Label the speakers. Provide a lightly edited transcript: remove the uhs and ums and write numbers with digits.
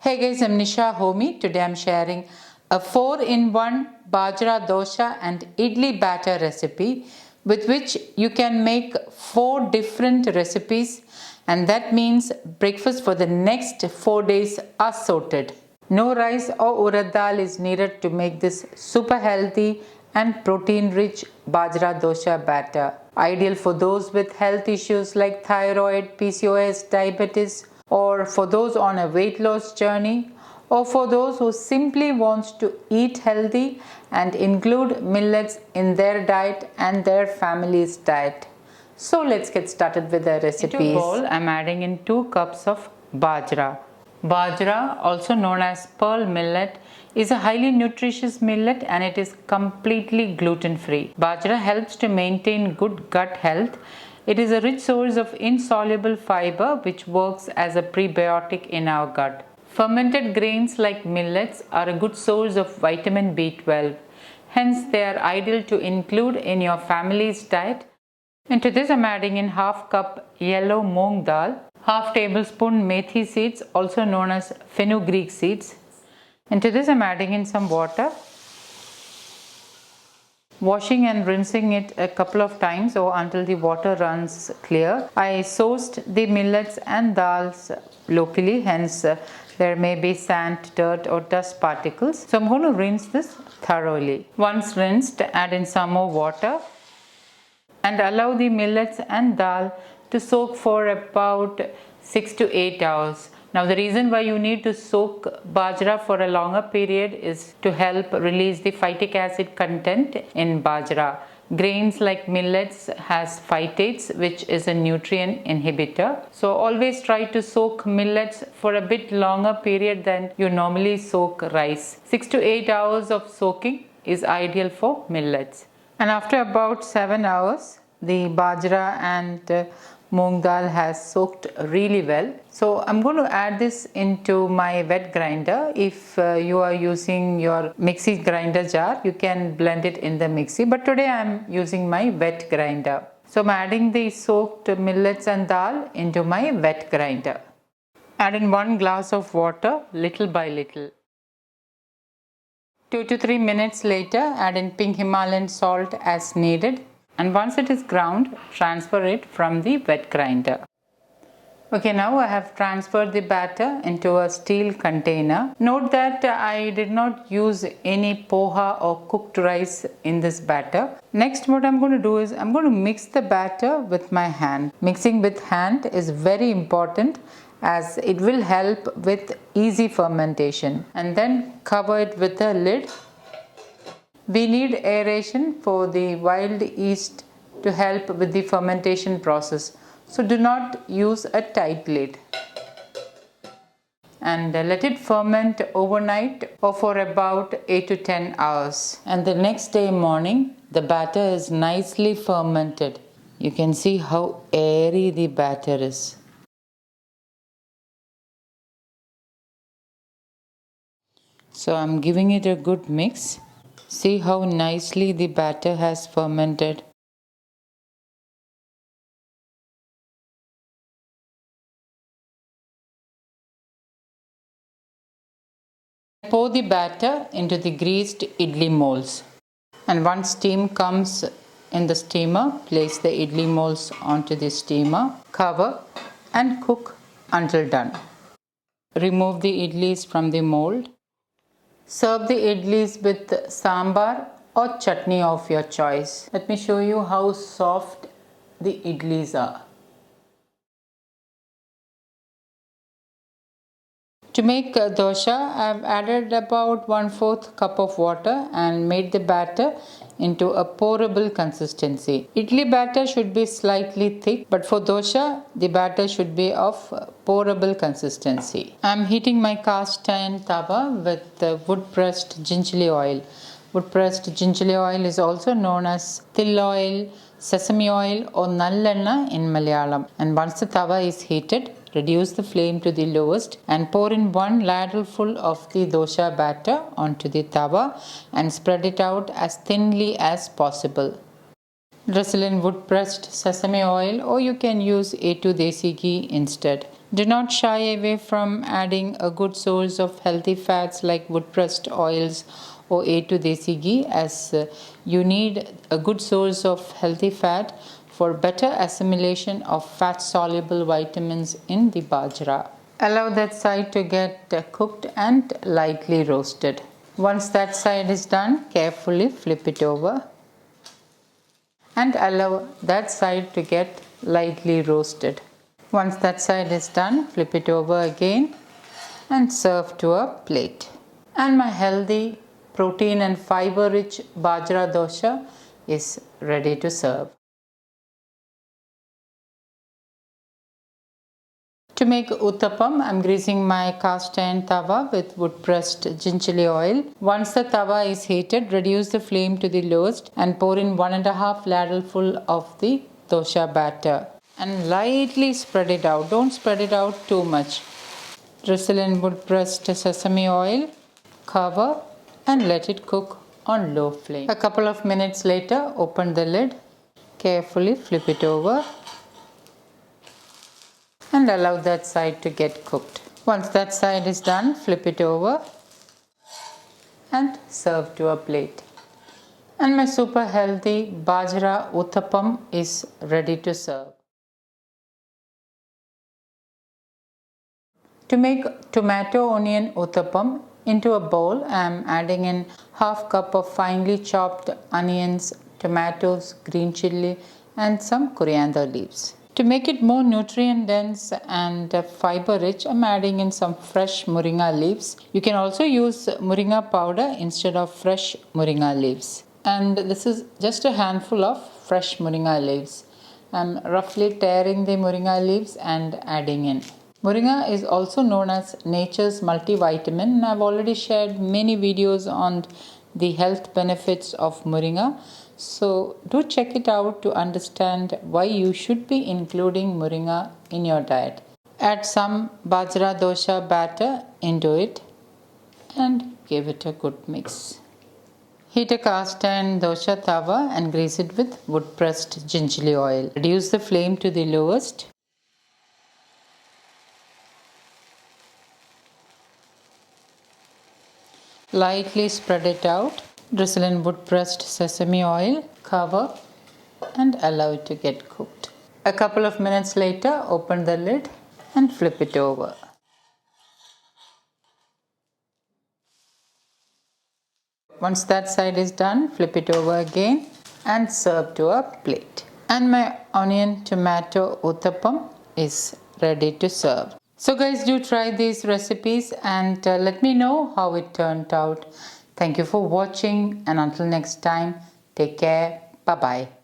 Speaker 1: Hey guys, I'm Nisa Homey. Today I'm sharing a 4-in-1 Bajra Dosa and Idli batter recipe with which you can make 4 different recipes, and that means breakfast for the next 4 days are sorted. No rice or Urad Dal is needed to make this super healthy and protein rich Bajra Dosa batter. Ideal for those with health issues like thyroid, PCOS, diabetes, or for those on a weight loss journey, or for those who simply want to eat healthy and include millets in their diet and their family's diet. So let's get started with the recipes. Into a bowl, I'm adding in 2 cups of Bajra. Bajra, also known as pearl millet, is a highly nutritious millet and it is completely gluten-free. Bajra helps to maintain good gut health. It is a rich source of insoluble fiber which works as a prebiotic in our gut. Fermented grains like millets are a good source of vitamin B12. Hence, they are ideal to include in your family's diet. Into this, I'm adding in half cup yellow moong dal, half tablespoon methi seeds, also known as fenugreek seeds. Into this, I'm adding in some water. Washing and rinsing it a couple of times or until the water runs clear. I sourced the millets and dals locally, hence there may be sand, dirt or dust particles. So I'm going to rinse this thoroughly. Once rinsed, add in some more water and allow the millets and dal to soak for about 6 to 8 hours. Now the reason why you need to soak bajra for a longer period is to help release the phytic acid content in bajra. Grains like millets has phytates, which is a nutrient inhibitor. So always try to soak millets for a bit longer period than you normally soak rice. 6 to 8 hours of soaking is ideal for millets. And after about 7 hours, the bajra and moong dal has soaked really well. So I'm going to add this into my wet grinder. If you are using your mixie grinder jar, you can blend it in the mixie. But today I'm using my wet grinder. So I'm adding the soaked millets and dal into my wet grinder. Add in 1 glass of water little by little. 2 to 3 minutes later, add in pink Himalayan salt as needed. And once it is ground, transfer it from the wet grinder. Okay, now I have transferred the batter into a steel container. Note that I did not use any poha or cooked rice in this batter. Next, what I'm going to do is I'm going to mix the batter with my hand. Mixing with hand is very important as it will help with easy fermentation. And then cover it with a lid. We need aeration for the wild yeast to help with the fermentation process. So do not use a tight lid. And let it ferment overnight or for about 8 to 10 hours. And the next day morning, the batter is nicely fermented. You can see how airy the batter is. So I'm giving it a good mix. See how nicely the batter has fermented. Pour the batter into the greased idli molds. And once steam comes in the steamer, place the idli molds onto the steamer, cover and cook until done. Remove the idlis from the mold. Serve the idlis with sambar or chutney of your choice. Let me show you how soft the idlis are. To make a dosha, I have added about 1/4 cup of water and made the batter into a pourable consistency. Idli batter should be slightly thick, but for dosha, the batter should be of pourable consistency. I am heating my cast iron tawa with wood-pressed gingerly oil. Wood-pressed gingerly oil is also known as til oil, sesame oil or nallenna in Malayalam. And once the tawa is heated, reduce the flame to the lowest and pour in 1 ladleful of the dosha batter onto the tawa and spread it out as thinly as possible. Drizzle in wood pressed sesame oil or you can use A2 desi ghee instead. Do not shy away from adding a good source of healthy fats like wood pressed oils or A2 desi ghee, as you need a good source of healthy fat for better assimilation of fat soluble vitamins in the bajra. Allow that side to get cooked and lightly roasted. Once that side is done, carefully flip it over and allow that side to get lightly roasted. Once that side is done, flip it over again and serve to a plate. And my healthy, protein and fiber rich Bajra Dosa is ready to serve. To make Uthappam, I am greasing my cast iron tawa with wood pressed gingerly oil. Once the tawa is heated, reduce the flame to the lowest and pour in 1.5 ladleful of the dosha batter and lightly spread it out. Don't spread it out too much. Drizzle in wood pressed sesame oil, cover and let it cook on low flame. A couple of minutes later, open the lid, carefully flip it over and allow that side to get cooked. Once that side is done, flip it over and serve to a plate. And my super healthy Bajra Uthappam is ready to serve. To make tomato onion Uthappam, into a bowl I am adding in half cup of finely chopped onions, tomatoes, green chilli and some coriander leaves. To make it more nutrient dense and fiber rich, I am adding in some fresh moringa leaves. You can also use moringa powder instead of fresh moringa leaves. And this is just a handful of fresh moringa leaves. I am roughly tearing the moringa leaves and adding in. Moringa is also known as nature's multivitamin, and I have already shared many videos on the health benefits of moringa. So do check it out to understand why you should be including moringa in your diet. Add some Bajra Dosa batter into it and give it a good mix. Heat a cast iron dosha tawa and grease it with wood pressed gingerly oil. Reduce the flame to the lowest. Lightly spread it out. Drizzle in wood pressed sesame oil, cover and allow it to get cooked. A couple of minutes later, open the lid and flip it over. Once that side is done, flip it over again and serve to a plate. And my onion tomato Uthappam is ready to serve. So guys, do try these recipes and let me know how it turned out. Thank you for watching and until next time, take care. Bye-bye.